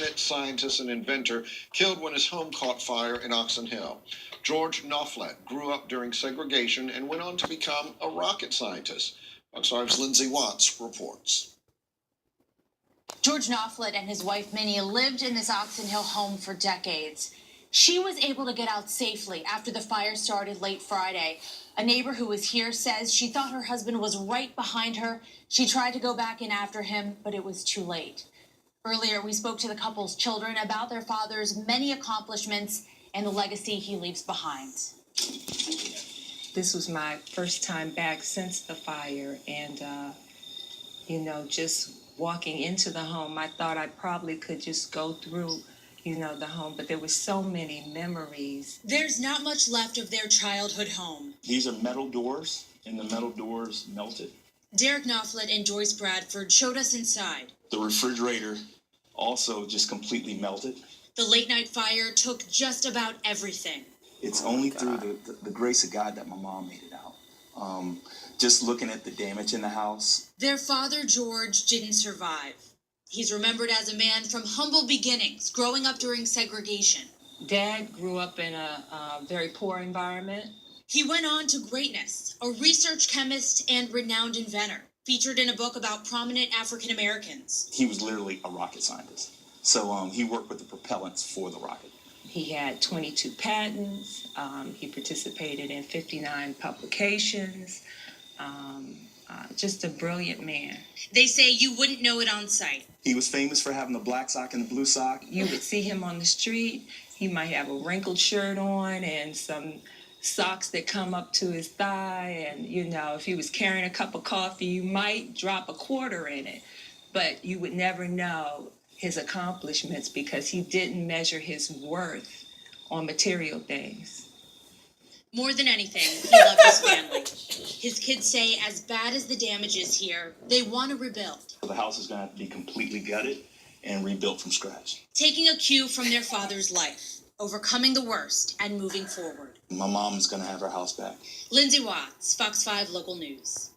Scientist and inventor killed when his home caught fire in Oxon Hill. George Knopflet grew up during segregation and went on to become a rocket scientist. Fox 5's Lindsay Watts reports. George Knopflet and his wife Minnie lived in this Oxon Hill home for decades. She was able to get out safely after the fire started late Friday. A neighbor who was here says she thought her husband was right behind her. She tried to go back in after him, but it was too late. Earlier, we spoke to the couple's children about their father's many accomplishments and the legacy he leaves behind. This was my first time back since the fire, and, just walking into the home, I thought I probably could just go through, the home, but there were so many memories. There's not much left of their childhood home. These are metal doors, and the metal doors melted. Derek Knopflet and Joyce Bradford showed us inside. The refrigerator also just completely melted. The late night fire took just about everything. It's only through the grace of God that my mom made it out. Just looking at the damage in the house. Their father, George, didn't survive. He's remembered as a man from humble beginnings, growing up during segregation. Dad grew up in a very poor environment. He went on to greatness, a research chemist and renowned inventor, featured in a book about prominent African Americans. He was literally a rocket scientist. So he worked with the propellants for the rocket. He had 22 patents. He participated in 59 publications. Just a brilliant man. They say you wouldn't know it on sight. He was famous for having the black sock and the blue sock. You would see him on the street. He might have a wrinkled shirt on and some socks that come up to his thigh. And, if he was carrying a cup of coffee, you might drop a quarter in it. But you would never know his accomplishments because he didn't measure his worth on material things. More than anything, he loved his family. His kids say as bad as the damage is here, they want to rebuild. The house is going to have to be completely gutted and rebuilt from scratch. Taking a cue from their father's life, overcoming the worst and moving forward. My mom's going to have her house back. Lindsay Watts, Fox 5 Local News.